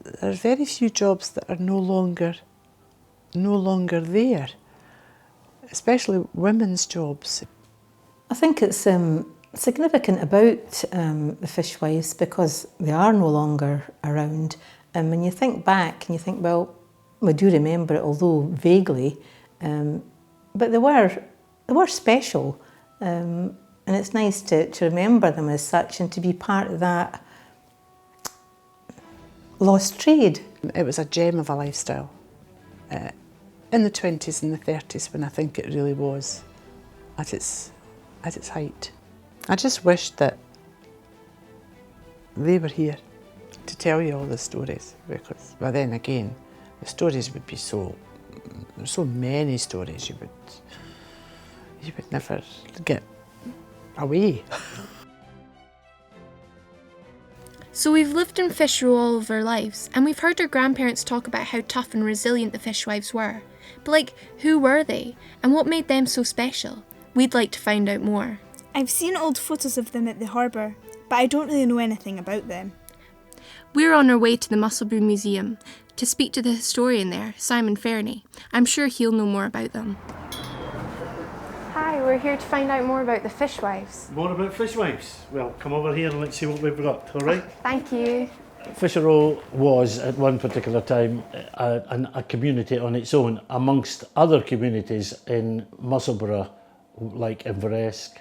there are very few jobs that are no longer there, especially women's jobs. I think it's significant about the fishwives because they are no longer around. And when you think back and you think, well, we do remember it, although vaguely, but they were special. And it's nice to remember them as such and to be part of that lost trade. It was a gem of a lifestyle in the 20s and the 30s when I think it really was at its height. I just wished that they were here to tell you all the stories, because, well, then again, the stories would be so many stories you would never get away. So we've lived in Fisherrow all of our lives, and we've heard our grandparents talk about how tough and resilient the fishwives were. But who were they, and what made them so special? We'd like to find out more. I've seen old photos of them at the harbour, but I don't really know anything about them. We're on our way to the Musselburgh Museum to speak to the historian there, Simon Fernie. I'm sure he'll know more about them. Hi, we're here to find out more about the fishwives. More about fishwives? Well, come over here and let's see what we've got, all right? Thank you. Fisherrow was, at one particular time, a community on its own, amongst other communities in Musselburgh, like Inveresk,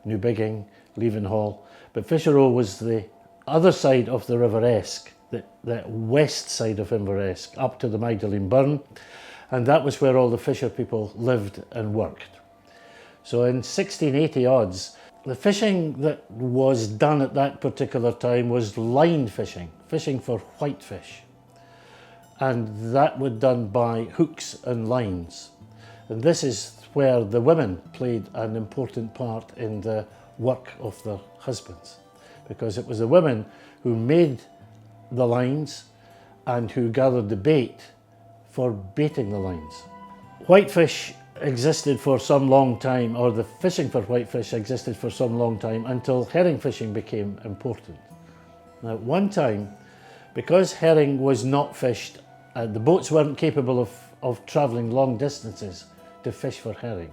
Newbigging, Leavenhall. But Fisherrow was the other side of the River Esk, the west side of Inveresk, up to the Magdalene Burn, and that was where all the fisher people lived and worked. So in 1680 odds, the fishing that was done at that particular time was line fishing, fishing for whitefish. And that was done by hooks and lines. And this is where the women played an important part in the work of their husbands, because it was the women who made the lines and who gathered the bait for baiting the lines. Whitefish existed for some long time, or the fishing for whitefish existed for some long time, until herring fishing became important. Now, at one time, because herring was not fished, the boats weren't capable of travelling long distances to fish for herring.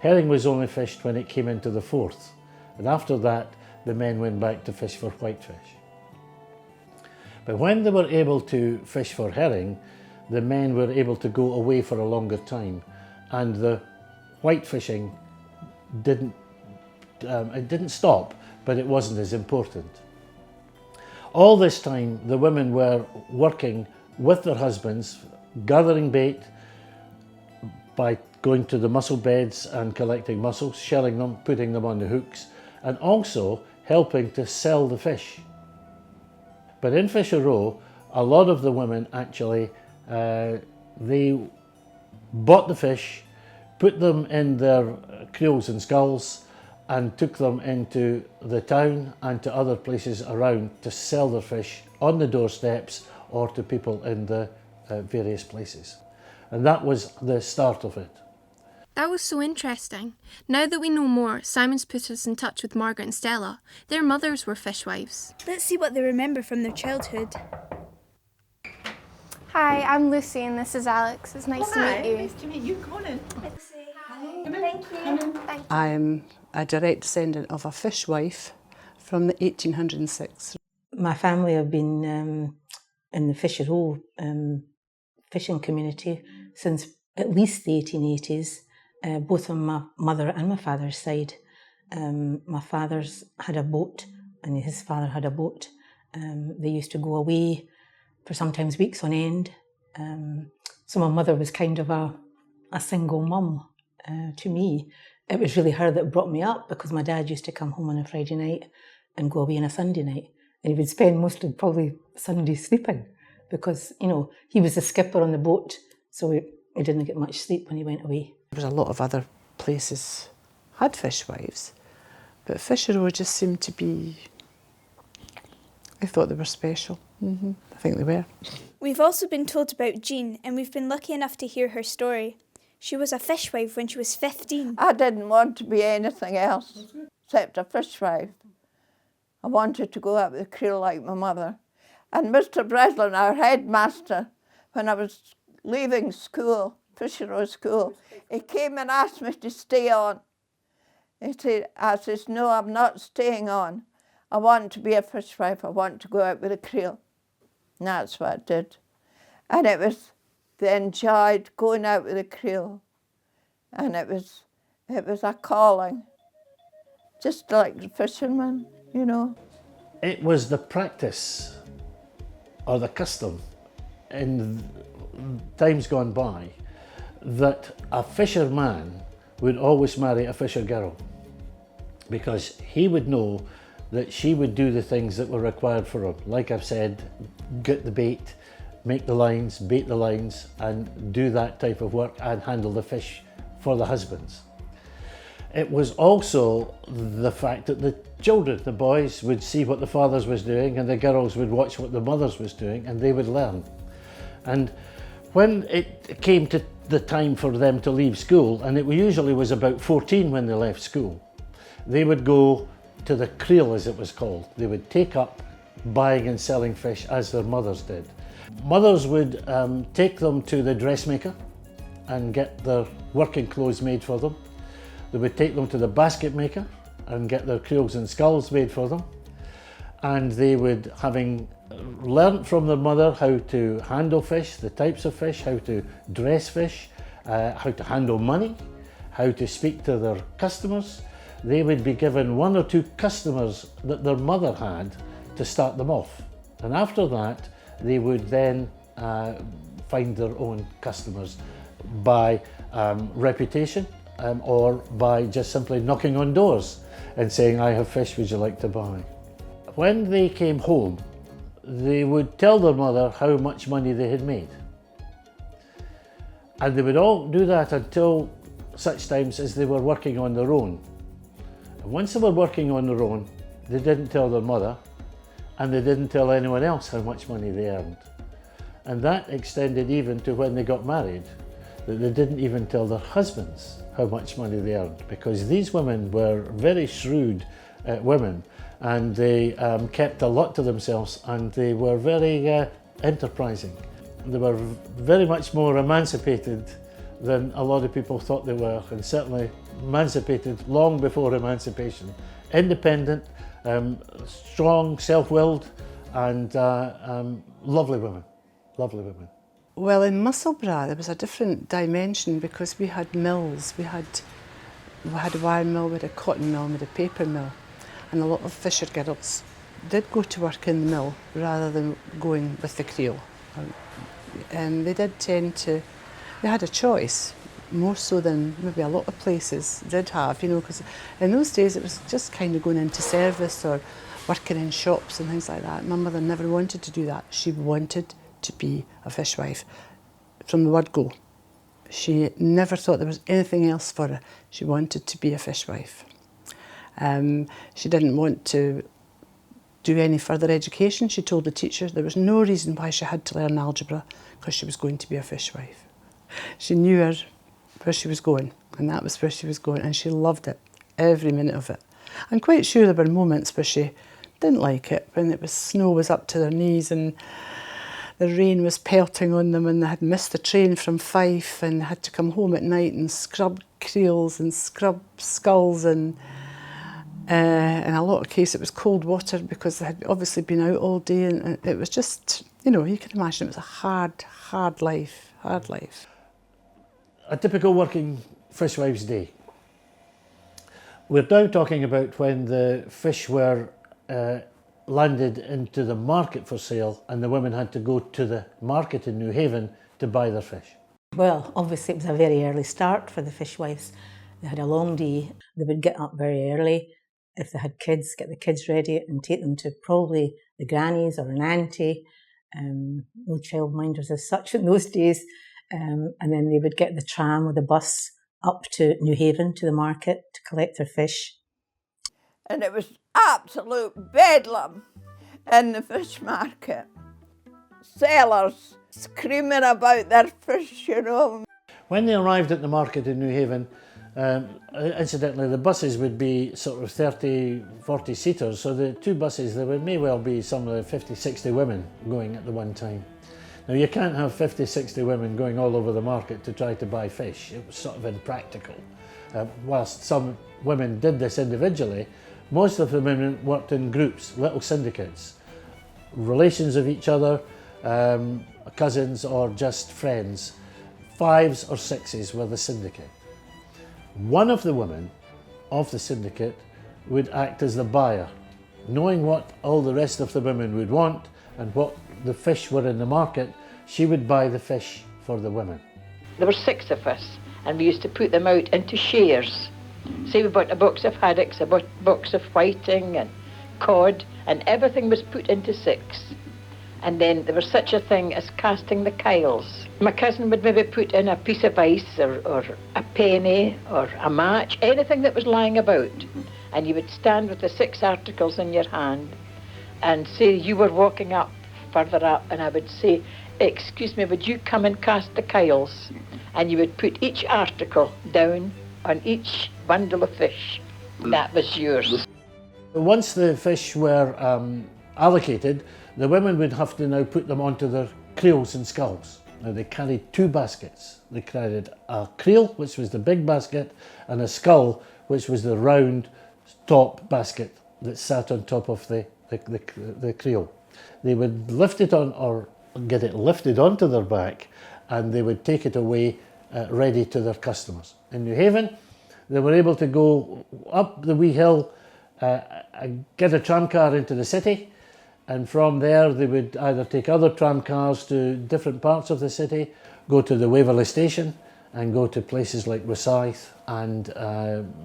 Herring was only fished when it came into the Forth, and after that the men went back to fish for whitefish. But when they were able to fish for herring, the men were able to go away for a longer time, and the white fishing didn't stop, but it wasn't as important. All this time the women were working with their husbands, gathering bait by going to the mussel beds and collecting mussels, shelling them, putting them on the hooks, and also helping to sell the fish. But in Fisherrow, a lot of the women actually, they bought the fish, put them in their creels and sculls, and took them into the town and to other places around to sell their fish on the doorsteps or to people in the various places. And that was the start of it. That was so interesting. Now that we know more, Simon's put us in touch with Margaret and Stella. Their mothers were fishwives. Let's see what they remember from their childhood. Hi, I'm Lucy and this is Alex. It's nice to meet you. Nice to meet you. Come on in. Let's say hi. Thank you. I'm a direct descendant of a fishwife from the 1806. My family have been in the Fisherrow fishing community since at least the 1880s, both on my mother and my father's side. My father's had a boat and his father had a boat. They used to go away for sometimes weeks on end. So my mother was kind of a single mum to me. It was really her that brought me up, because my dad used to come home on a Friday night and go away on a Sunday night. And he would spend most of probably Sunday sleeping, because, you know, he was the skipper on the boat, so he didn't get much sleep when he went away. There was a lot of other places had fishwives, but Fisherrow just seemed to be, I thought they were special. I think they were. We've also been told about Jean, and we've been lucky enough to hear her story. She was a fishwife when she was 15. I didn't want to be anything else except a fishwife. I wanted to go up the creel like my mother. And Mr. Breslin, our headmaster, when I was leaving school, Fisherrow School, he came and asked me to stay on. I says, no, I'm not staying on. I want to be a fishwife. I want to go out with a creel. And that's what I did. And they enjoyed going out with a creel. And it was a calling, just like the fishermen, you know. It was the practice or the custom in times gone by that a fisherman would always marry a fisher girl, because he would know that she would do the things that were required for him. Like I've said, get the bait, make the lines, bait the lines, and do that type of work and handle the fish for the husbands. It was also the fact that the children, the boys, would see what the fathers was doing, and the girls would watch what the mothers was doing, and they would learn. And when it came to the time for them to leave school, and it usually was about 14 when they left school, they would go to the creel, as it was called. They would take up buying and selling fish as their mothers did. Mothers would take them to the dressmaker and get their working clothes made for them. They would take them to the basket maker and get their creels and sculls made for them. And they would, having learnt from their mother how to handle fish, the types of fish, how to dress fish, how to handle money, how to speak to their customers, they would be given one or two customers that their mother had to start them off. And after that, they would then find their own customers by reputation or by just simply knocking on doors and saying, I have fish, would you like to buy? When they came home, they would tell their mother how much money they had made. And they would all do that until such times as they were working on their own. And once they were working on their own, they didn't tell their mother, and they didn't tell anyone else how much money they earned. And that extended even to when they got married, that they didn't even tell their husbands how much money they earned, because these women were very shrewd women, and they kept a lot to themselves, and they were very enterprising. They were very much more emancipated than a lot of people thought they were, and certainly emancipated long before emancipation. Independent, strong, self-willed, and lovely women, lovely women. Well, in Musselburgh there was a different dimension because we had mills. We had a wire mill, we had a cotton mill, we had a paper mill, and a lot of fisher girls did go to work in the mill rather than going with the creel. And they did tend to, they had a choice, more so than maybe a lot of places did have, you know, because in those days it was just kind of going into service or working in shops and things like that. My mother never wanted to do that. She wanted to be a fishwife from the word go. She never thought there was anything else for her. She wanted to be a fishwife. She didn't want to do any further education. She told the teacher there was no reason why she had to learn algebra, because she was going to be a fishwife. She knew where she was going, and that was where she was going, and she loved it, every minute of it. I'm quite sure there were moments where she didn't like it, when snow was up to their knees and the rain was pelting on them, and they had missed the train from Fife and had to come home at night and scrub creels and scrub sculls, and in a lot of cases it was cold water because they had obviously been out all day, and it was just, you know, you can imagine it was a hard life, hard life. A typical working fishwife's day. We're now talking about when the fish were landed into the market for sale, and the women had to go to the market in New Haven to buy their fish. Well, obviously it was a very early start for the fishwives. They had a long day. They would get up very early. If they had kids, get the kids ready and take them to probably the grannies or an auntie. No childminders as such in those days. And then they would get the tram or the bus up to New Haven to the market to collect their fish. And it was absolute bedlam in the fish market. Sellers screaming about their fish, you know. When they arrived at the market in New Haven, Incidentally, the buses would be sort of 30, 40 seaters, so the two buses, there may well be somewhere 50, 60 women going at the one time. Now you can't have 50, 60 women going all over the market to try to buy fish. It was sort of impractical. Whilst some women did this individually, most of the women worked in groups, little syndicates, relations of each other, cousins or just friends. 5s or 6s were the syndicate. One of the women of the syndicate would act as the buyer, knowing what all the rest of the women would want and what the fish were in the market. She would buy the fish for the women. There were 6 of us, and we used to put them out into shares. Say we bought a box of haddocks, a box of whiting and cod, and everything was put into 6. And then there was such a thing as casting the kyles. My cousin would maybe put in a piece of ice or a penny or a match, anything that was lying about. And you would stand with the 6 articles in your hand and say you were walking up, further up, and I would say, excuse me, would you come and cast the kyles? And you would put each article down on each bundle of fish. That was yours. Once the fish were allocated, the women would have to now put them onto their creels and sculls. Now they carried 2 baskets. They carried a creel, which was the big basket, and a scull, which was the round top basket that sat on top of the creel. They would lift it on, or get it lifted onto their back, and they would take it away ready to their customers. In New Haven, they were able to go up the wee hill, get a tram car into the city, and from there they would either take other tram cars to different parts of the city, go to the Waverley station and go to places like Rosyth and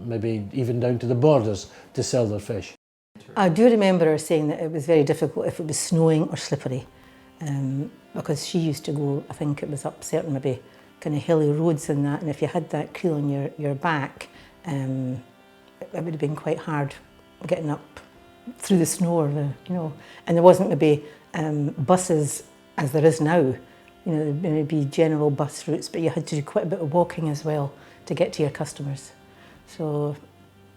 maybe even down to the borders to sell their fish. I do remember her saying that it was very difficult if it was snowing or slippery, because she used to go, I think it was up certain maybe kind of hilly roads and that, and if you had that creel on your back, it would have been quite hard getting up through the snow or and there wasn't maybe buses as there is now. There'd maybe be general bus routes, but you had to do quite a bit of walking as well to get to your customers. So,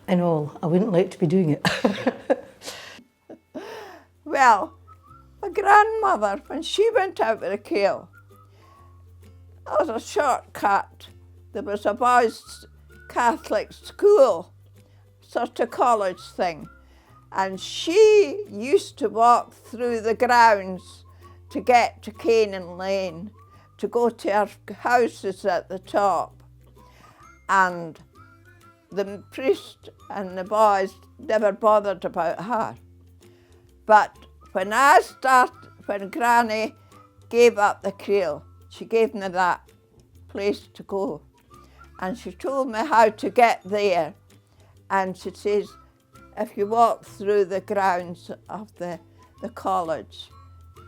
in all, I wouldn't like to be doing it. Well, my grandmother, when she went out with a creel, there was a shortcut. There was a boys' Catholic school, sort of college thing. And she used to walk through the grounds to get to Canaan Lane, to go to her houses at the top. And the priest and the boys never bothered about her. But when Granny gave up the creel, she gave me that place to go. And she told me how to get there. And she says, if you walk through the grounds of the college,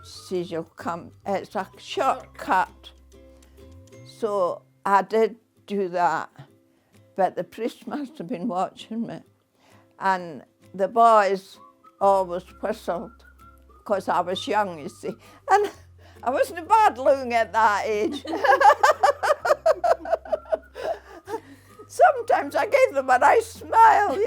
she says you'll come, it's a shortcut. So I did do that, but the priest must have been watching me. And the boys always whistled, because I was young, you see. And I wasn't bad looking at that age. Sometimes I gave them a nice smile,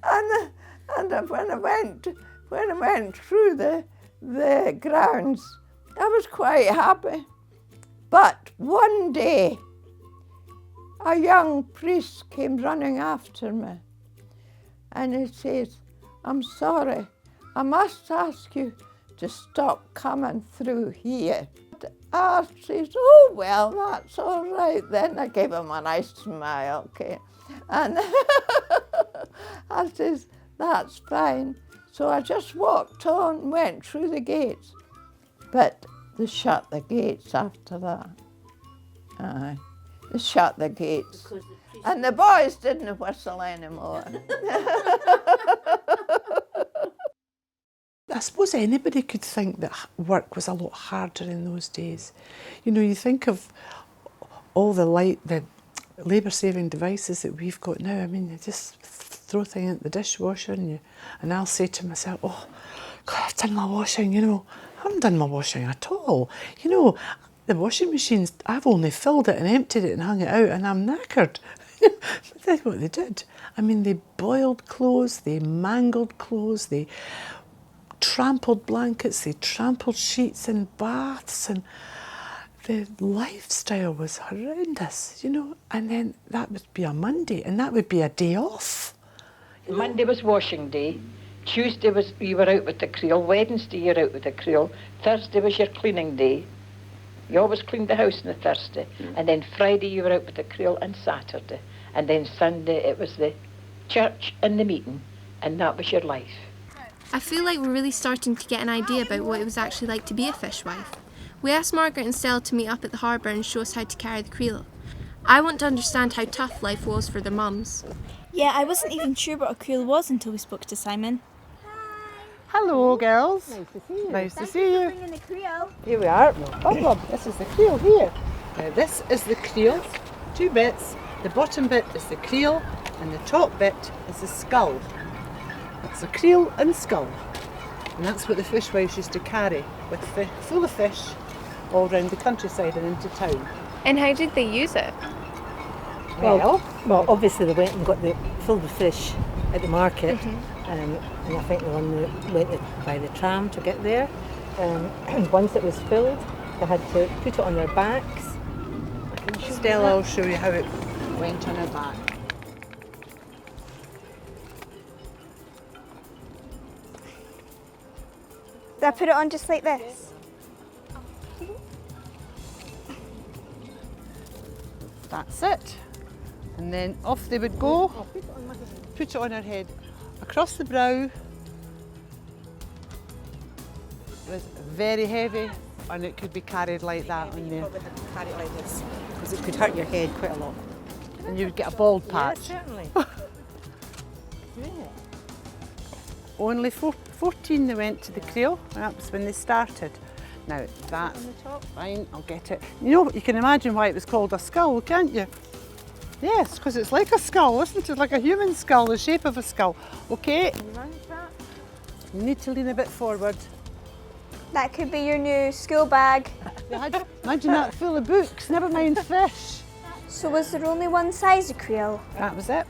And when I went through the grounds, I was quite happy. But one day, a young priest came running after me, and he says, I'm sorry, I must ask you to stop coming through here. I says, oh, well, that's all right then. I gave him a nice smile, okay. And I says, that's fine. So I just walked on, went through the gates. But they shut the gates after that. Aye, they shut the gates. And the boys didn't whistle anymore. I suppose anybody could think that work was a lot harder in those days. You think of all the labour-saving devices that we've got now. I mean, you just throw things in the dishwasher and I'll say to myself, oh, God, I've done my washing, I haven't done my washing at all. The washing machines, I've only filled it and emptied it and hung it out and I'm knackered. But that's what they did. I mean, they boiled clothes, they mangled clothes, they trampled blankets, they trampled sheets in baths, and the lifestyle was horrendous, you know. And then that would be a Monday, and that would be a day off. Monday was washing day. Tuesday was you were out with the creel. Wednesday you're out with the creel. Thursday was your cleaning day. You always cleaned the house on the Thursday. And then Friday you were out with the creel, and Saturday. And then Sunday it was the church and the meeting. And that was your life. I feel like we're really starting to get an idea about what it was actually like to be a fishwife. We asked Margaret and Stella to meet up at the harbour and show us how to carry the creel. I want to understand how tough life was for their mums. Yeah, I wasn't even sure what a creel was until we spoke to Simon. Hello, girls. Nice to see you. Nice to see you. Bringing the creel. Here we are. No problem. This is the creel here. Now, this is the creel. 2 bits. The bottom bit is the creel, and the top bit is the scull. That's the creel and scull. And that's what the fishwives used to carry, with full of fish, all round the countryside and into town. And how did they use it? Well, Obviously they went and got the filled with fish at the market, and I think they went by the tram to get there. And once it was filled, they had to put it on their backs. Stella will show you how it went on her back. Did I put it on just like this? That's it. And then off they would go. Put it on her head. Across the brow. It was very heavy, and it could be carried like that on there. Probably had to carry it like this because it could hurt your head quite a lot. And you would get a bald patch. Yeah, certainly. Only 14 they went to the creel, and that was when they started. Now that's fine, I'll get it. You know, you can imagine why it was called a skull, can't you? Yes, because it's like a skull, isn't it? Like a human skull, the shape of a skull. Okay, you need to lean a bit forward. That could be your new school bag. Imagine that full of books, never mind fish. So was there only one size of creel? That was it.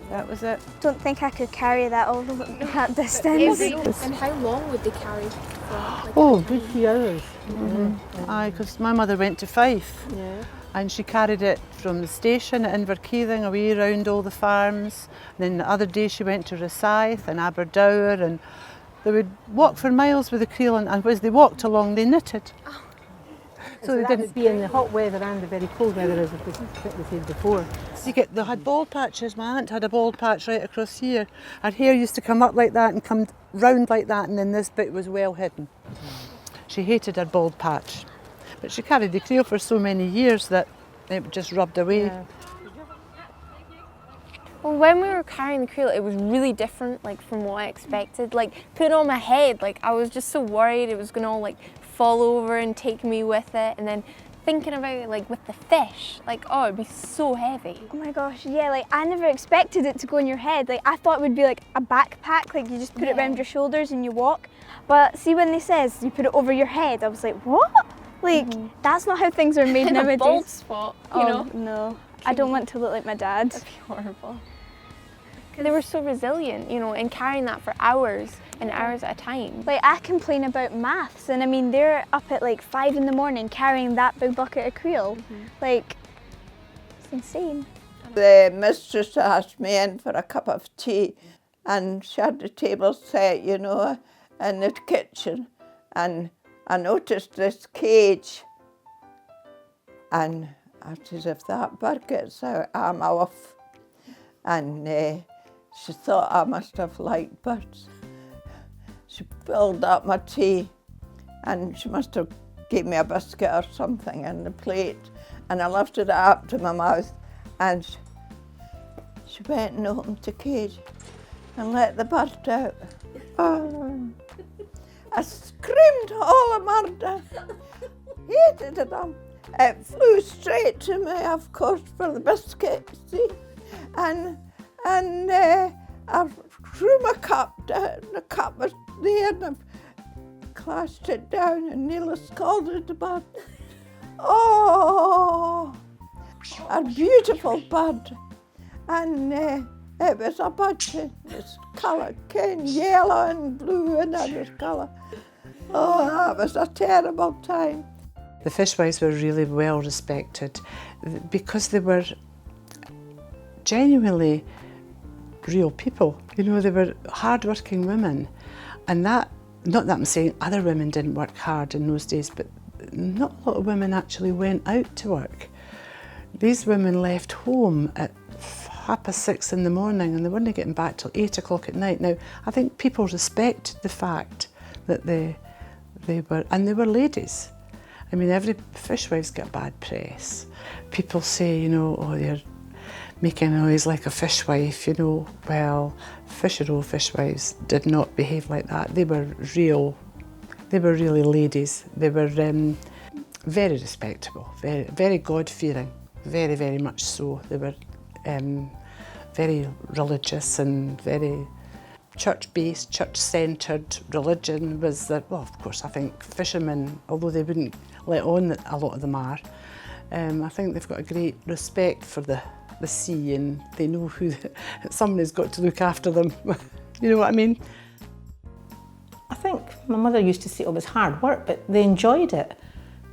That was it. Don't think I could carry that all that distance. And how long would they carry for? Oh, good few hours. Aye, because my mother went to Fife. Yeah. And she carried it from the station at Inverkeithing away round all the farms. And then the other day she went to Rosyth and Aberdour, and they would walk for miles with the creel, and as they walked along they knitted. So they didn't be in the hot weather and the very cold weather as we said before. So they had bald patches. My aunt had a bald patch right across here. Her hair used to come up like that and come round like that, and then this bit was well hidden. She hated her bald patch. But she carried the creel for so many years that it just rubbed away. Yeah. Well, when we were carrying the creel, it was really different, like from what I expected. Like putting it on my head, like I was just so worried it was gonna all like fall over and take me with it. And then thinking about it, like with the fish, like oh, it'd be so heavy. Oh my gosh, yeah, like I never expected it to go in your head. Like I thought it would be like a backpack, like you just put it around your shoulders and you walk. But see when they says you put it over your head, I was like, what? Like that's not how things are made nowadays. A bald spot, you know? No, I don't want to look like my dad. That'd be horrible. They were so resilient, you know, and carrying that for hours and hours at a time. Like I complain about maths, and I mean they're up at like 5 in the morning carrying that big bucket of creel. Like it's insane. The mistress asked me in for a cup of tea, and she had the table set, you know, in the kitchen, and I noticed this cage, and I said, if that bird gets out, I'm off. And she thought I must have liked birds. She filled up my tea, and she must have gave me a biscuit or something in the plate, and I lifted it up to my mouth, and she went and opened the cage and let the bird out. Oh. I screamed all a murder. Hated it. It flew straight to me, of course, for the biscuit, see? And I threw my cup down. The cup was there, and I clashed it down and nearly scalded the bird. Oh! a beautiful bird. And it was a bird in this colour, yellow and blue and other colour. Oh, that was a terrible time. The fishwives were really well respected because they were genuinely real people. You know, they were hard-working women, and that, not that I'm saying other women didn't work hard in those days, but not a lot of women actually went out to work. These women left home at 6:30 in the morning and they weren't getting back till 8 o'clock at night. Now, I think people respected the fact that they were ladies. I mean, every fishwives get bad press. People say, you know, oh, they're making a noise like a fishwife, you know. Well, Fisherrow Fishwives did not behave like that. They were really ladies. They were very respectable, very God-fearing, very, very much so. They were very religious and very church-based, church-centred. Religion was that, well, of course, I think fishermen, although they wouldn't let on that a lot of them are, I think they've got a great respect for the sea, and they know somebody's got to look after them. You know what I mean? I think my mother used to say it was hard work, but they enjoyed it.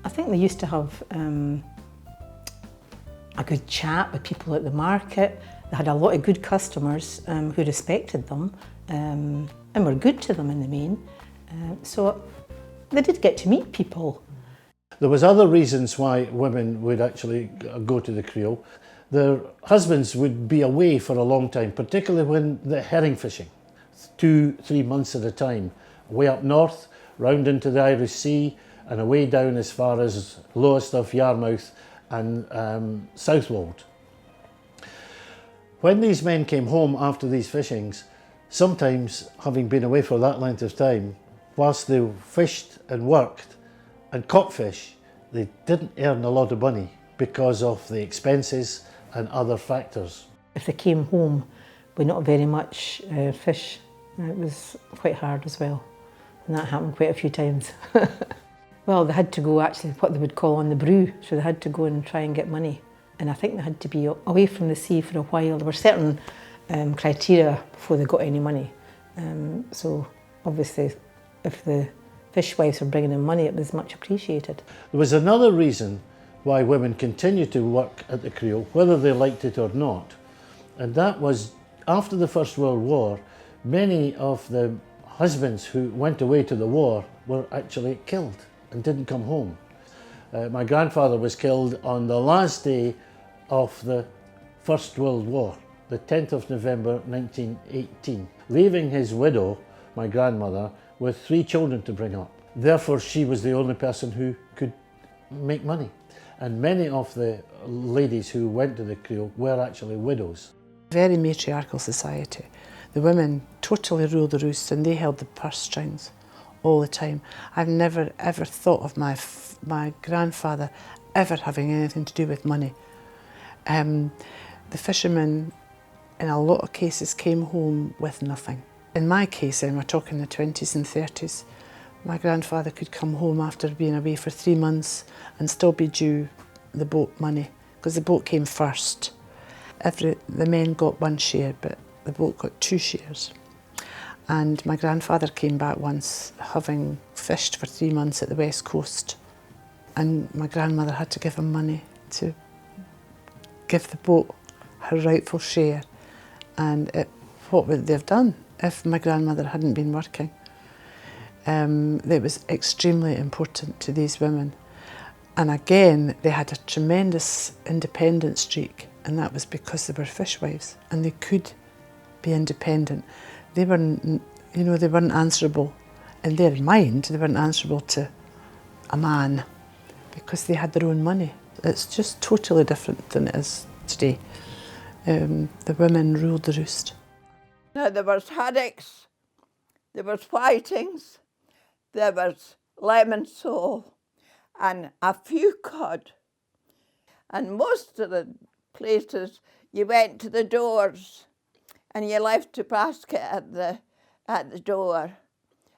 I think they used to have a good chat with people at the market. They had a lot of good customers who respected them and were good to them in the main. So they did get to meet people. There was other reasons why women would actually go to the creel. Their husbands would be away for a long time, particularly when they're herring fishing, 2-3 months at a time, way up north, round into the Irish Sea, and away down as far as Lowestoft, Yarmouth and Southwold. When these men came home after these fishings, sometimes having been away for that length of time, whilst they fished and worked and caught fish, they didn't earn a lot of money because of the expenses and other factors. If they came home with not very much fish, it was quite hard as well. And that happened quite a few times. Well, they had to go actually what they would call on the brew, so they had to go and try and get money. And I think they had to be away from the sea for a while. There were certain criteria before they got any money. So obviously, if the fishwives were bringing in money, it was much appreciated. There was another reason why women continued to work at the creel, whether they liked it or not. And that was after the First World War, many of the husbands who went away to the war were actually killed and didn't come home. My grandfather was killed on the last day of the First World War, the 10th of November 1918, leaving his widow, my grandmother, with 3 children to bring up. Therefore, she was the only person who could make money. And many of the ladies who went to the creel were actually widows. Very matriarchal society. The women totally ruled the roost and they held the purse strings all the time. I've never ever thought of my grandfather ever having anything to do with money. The fishermen in a lot of cases came home with nothing. In my case, and we're talking the 20s and 30s, my grandfather could come home after being away for 3 months and still be due the boat money, because the boat came first. The men got 1 share, but the boat got 2 shares. And my grandfather came back once, having fished for 3 months at the west coast, and my grandmother had to give him money to give the boat her rightful share. And what would they have done if my grandmother hadn't been working? It was extremely important to these women. And again, they had a tremendous independent streak, and that was because they were fishwives and they could be independent. They weren't, you know, they weren't answerable in their mind. They weren't answerable to a man because they had their own money. It's just totally different than it is today. The women ruled the roost. Now there was haddocks, there was whitings, there was lemon sole and a few cod. And most of the places you went to the doors and you left a basket at the door,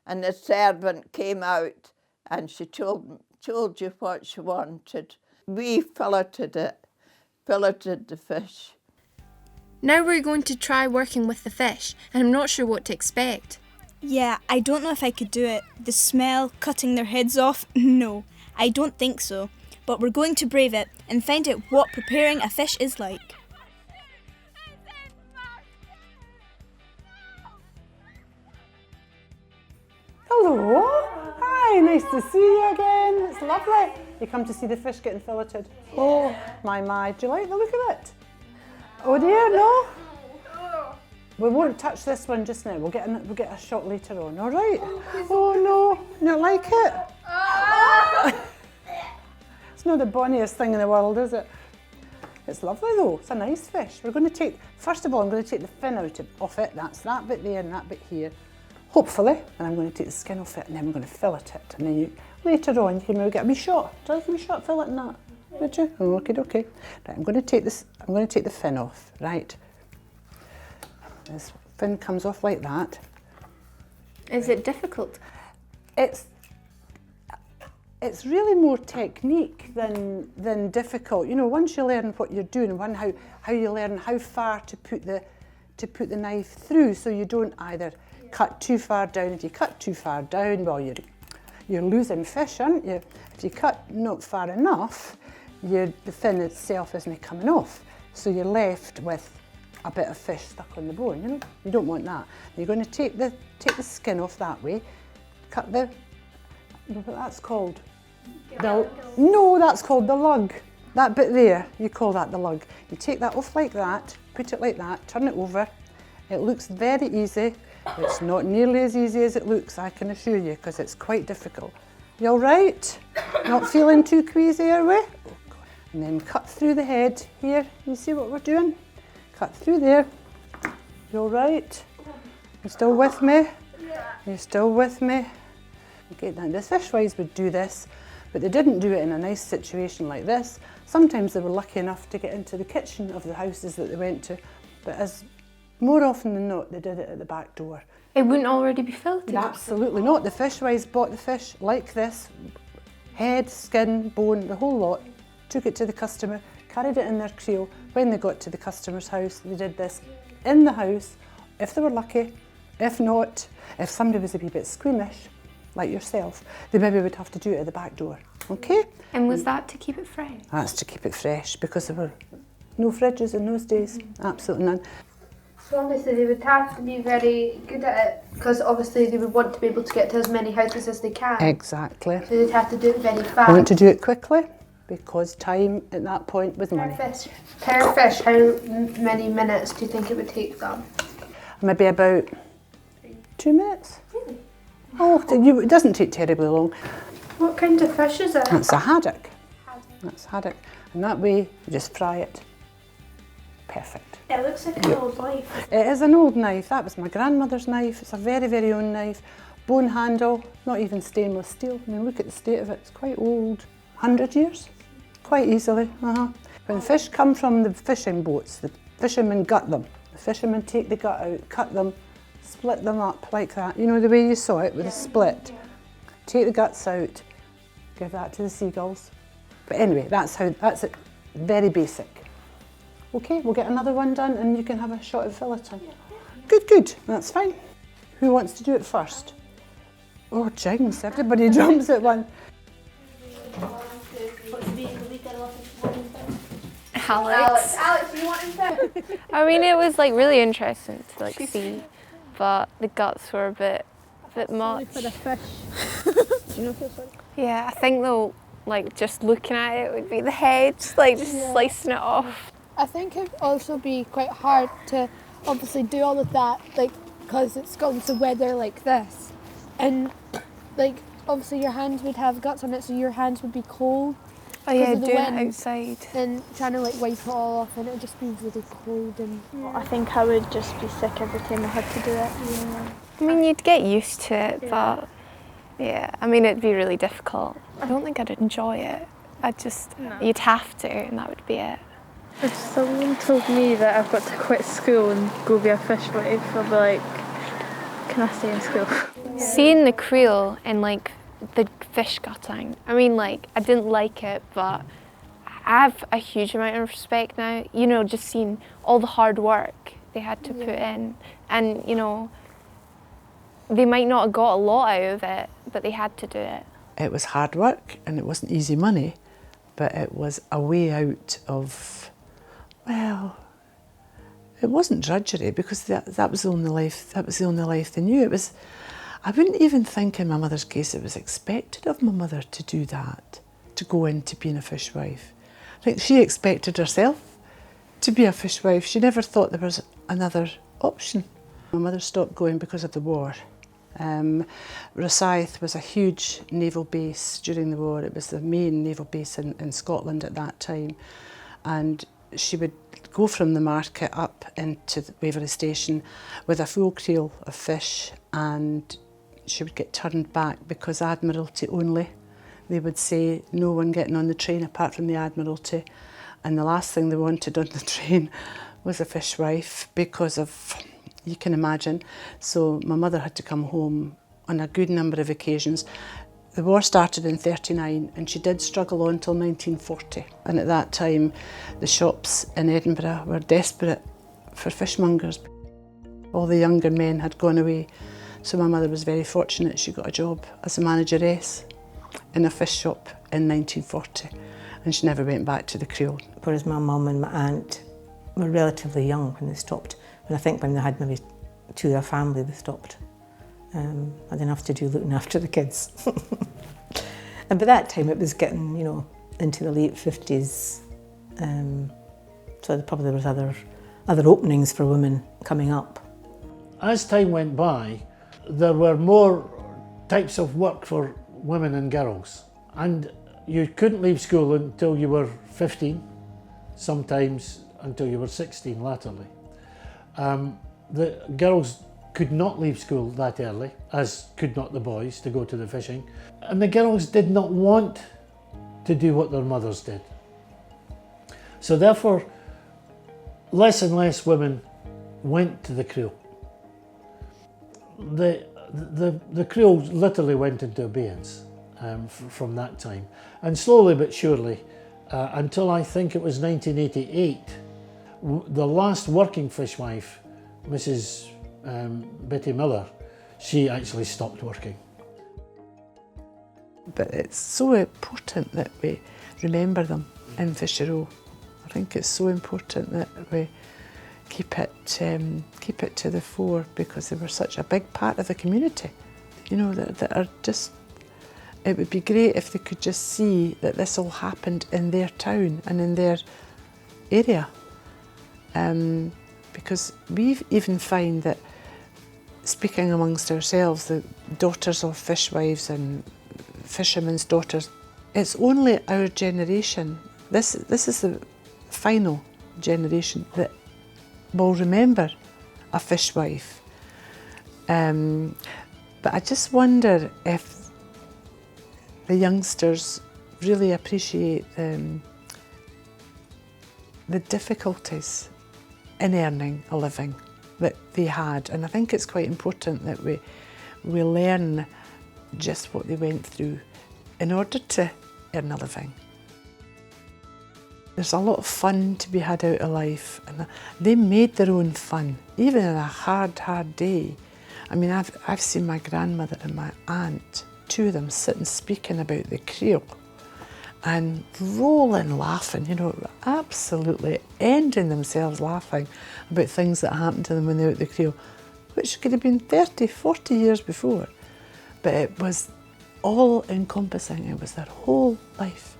and the servant came out and she told you what she wanted. We filleted it filleted the fish. Now we're going to try working with the fish, and I'm not sure what to expect. Yeah, I don't know if I could do it. The smell, cutting their heads off, no, I don't think so. But we're going to brave it and find out what preparing a fish is like. Hello. Hi, nice to see you again. It's lovely. You come to see the fish getting filleted. Oh, my. Do you like the look of it? Oh dear, no? We won't touch this one just now. We'll get a shot later on, all right? Oh no, you don't like it? It's not the bonniest thing in the world, is it? It's lovely though, it's a nice fish. We're going to take, first of all, I'm going to take the fin out of it. That's that bit there and that bit here. Hopefully, and I'm going to take the skin off it and then we're going to fillet it. And then later on, you can maybe get a wee shot. Do you like a wee shot filleting that? Would you? Oh, okay. Right, I'm going to take the fin off, right? This fin comes off like that. Is it difficult? It's really more technique than difficult. You know, once you learn what you're doing, how you learn how far to put the knife through, so you don't either cut too far down. If you cut too far down, well, you're losing fish, aren't you? If you cut not far enough, the fin itself isn't coming off, so you're left with a bit of fish stuck on the bone. You know, you don't want that. You're going to take the skin off that way, cut the. What that's called? No, that's called the lug. That bit there, you call that the lug. You take that off like that, put it like that, turn it over. It looks very easy. It's not nearly as easy as it looks, I can assure you, because it's quite difficult. You all right? Not feeling too queasy, are we? And then cut through the head here. You see what we're doing? Cut through there. You all right? You still with me? You still with me? Okay, now the fishwives would do this, but they didn't do it in a nice situation like this. Sometimes they were lucky enough to get into the kitchen of the houses that they went to, but more often than not, they did it at the back door. It wouldn't already be filleted? Absolutely not. The fishwives bought the fish like this, head, skin, bone, the whole lot, took it to the customer, carried it in their creel. When they got to the customer's house, they did this in the house, if they were lucky. If not, if somebody was a wee bit squeamish, like yourself, they maybe would have to do it at the back door, okay? And was that to keep it fresh? That's to keep it fresh, because there were no fridges in those days, absolutely none. So obviously they would have to be very good at it, because obviously they would want to be able to get to as many houses as they can. Exactly. So they'd have to do it very fast. They want to do it quickly, because time at that point was money. Per fish, how many minutes do you think it would take them? Maybe about 2 minutes. Really? Oh, it doesn't take terribly long. What kind of fish is it? That's a haddock. That's haddock. And that way, you just fry it. Perfect. It looks like an old knife. It is an old knife. That was my grandmother's knife. It's a very, very old knife. Bone handle, not even stainless steel. I mean, look at the state of it. It's quite old. 100 years? Quite easily. When fish come from the fishing boats, the fishermen gut them. The fishermen take the gut out, cut them, split them up like that. You know the way you saw it with a split. Take the guts out, give that to the seagulls. But anyway, that's it. Very basic. Okay, we'll get another one done and you can have a shot of filleting. Good, that's fine. Who wants to do it first? Oh, jinx, everybody jumps at one. Alex, you want him to? I mean, it was like really interesting to like see, but the guts were a bit much. For the fish. Do you know fish? Yeah, I think though, like just looking at it would be the head, like just slicing it off. I think it'd also be quite hard to obviously do all of that, like, because it's got the weather like this, and like obviously your hands would have guts on it, so your hands would be cold. Oh yeah, doing it outside. And trying to like wipe it all off, and it would just be really cold. And I think I would just be sick every time I had to do it. yeah. I mean, you'd get used to it, but yeah, I mean, it'd be really difficult. I don't think I'd enjoy it. You'd have to, and that would be it. If someone told me that I've got to quit school and go be a fishwife, I'd be like, can I stay in school? Seeing the creel and like the fish gutting, I mean, like, I didn't like it, but I have a huge amount of respect now, you know, just seeing all the hard work they had to put in, and you know, they might not have got a lot out of it, but they had to do it. It was hard work and it wasn't easy money, but it was a way out of, well, it wasn't drudgery, because that was the only life, they knew. It was, I wouldn't even think in my mother's case it was expected of my mother to do that, to go into being a fishwife. I think she expected herself to be a fishwife. She never thought there was another option. My mother stopped going because of the war. Rosyth was a huge naval base during the war. It was the main naval base in Scotland at that time, and she would go from the market up into the Waverley station with a full creel of fish, and she would get turned back because Admiralty only. They would say no one getting on the train apart from the Admiralty, and the last thing they wanted on the train was a fishwife because of, you can imagine. So my mother had to come home on a good number of occasions. The war started in '39 and she did struggle on till 1940. And at that time, the shops in Edinburgh were desperate for fishmongers. All the younger men had gone away. So my mother was very fortunate. She got a job as a manageress in a fish shop in 1940. And she never went back to the creel. Whereas my mum and my aunt were relatively young when they stopped. And I think when they had maybe two of their family, they stopped. I didn't have to do looking after the kids. And by that time it was getting, you know, into the late 50s. So probably there was other openings for women coming up. As time went by, there were more types of work for women and girls. And you couldn't leave school until you were 15, sometimes until you were 16 latterly. The girls could not leave school that early, as could not the boys, to go to the fishing. And the girls did not want to do what their mothers did. So therefore, less and less women went to the creel. The creel literally went into abeyance from that time. And slowly but surely, until I think it was 1988, the last working fishwife, Mrs. Betty Miller, she actually stopped working. But it's so important that we remember them in Fisherrow. I think it's so important that we keep it to the fore, because they were such a big part of the community. You know, that are just, it would be great if they could just see that this all happened in their town and in their area. Because we even find that, speaking amongst ourselves, the daughters of fishwives and fishermen's daughters, it's only our generation, this is the final generation that will remember a fishwife. But I just wonder if the youngsters really appreciate the difficulties in earning a living that they had. And I think it's quite important that we learn just what they went through in order to earn a living. There's a lot of fun to be had out of life, and they made their own fun, even on a hard day. I mean, I've seen my grandmother and my aunt, two of them, sitting speaking about the creel and rolling laughing, you know, absolutely ending themselves laughing about things that happened to them when they were at the creel, which could have been 30, 40 years before. But it was all encompassing, it was their whole life.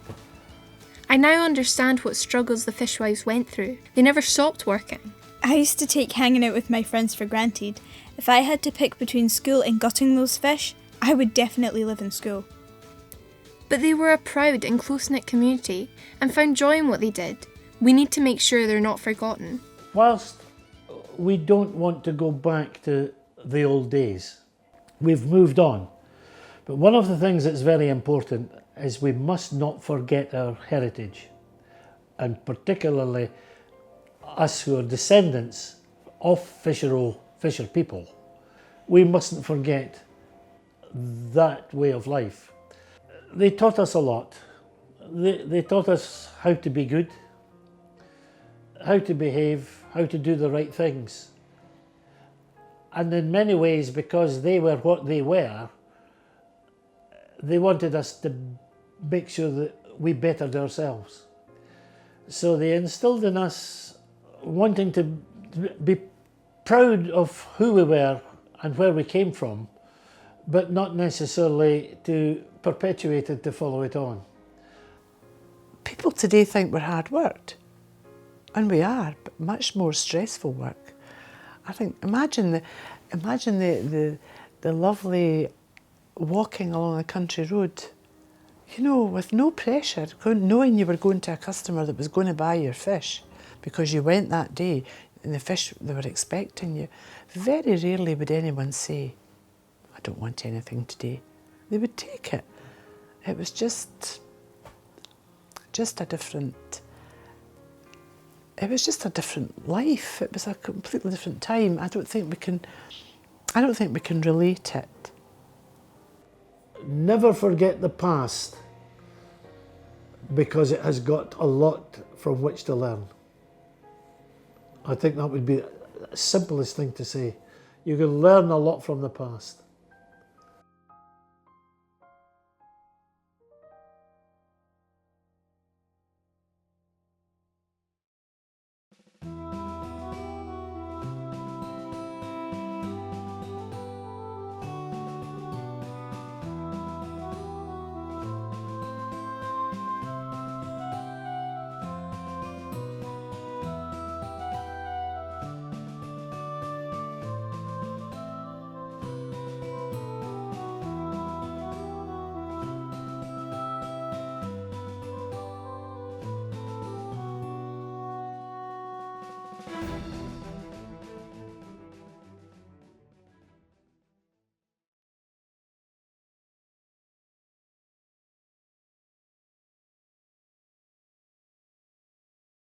I now understand what struggles the fishwives went through. They never stopped working. I used to take hanging out with my friends for granted. If I had to pick between school and gutting those fish, I would definitely live in school. But they were a proud and close-knit community and found joy in what they did. We need to make sure they're not forgotten. Whilst we don't want to go back to the old days, we've moved on. But one of the things that's very important is we must not forget our heritage, and particularly us who are descendants of Fisherrow fisher people. We mustn't forget that way of life. They taught us a lot. they taught us how to be good, how to behave, how to do the right things. And in many ways, because they were what they were, they wanted us to make sure that we bettered ourselves. So they instilled in us wanting to be proud of who we were and where we came from, but not necessarily to perpetuate it, to follow it on. People today think we're hard worked, and we are, but much more stressful work. I think, imagine the lovely walking along a country road, you know, with no pressure, knowing you were going to a customer that was going to buy your fish because you went that day and the fish, they were expecting you. Very rarely would anyone say, I don't want anything today. They would take it. It was just a different, it was just a different life. It was a completely different time. I don't think we can relate it. Never forget the past, because it has got a lot from which to learn. I think that would be the simplest thing to say. You can learn a lot from the past.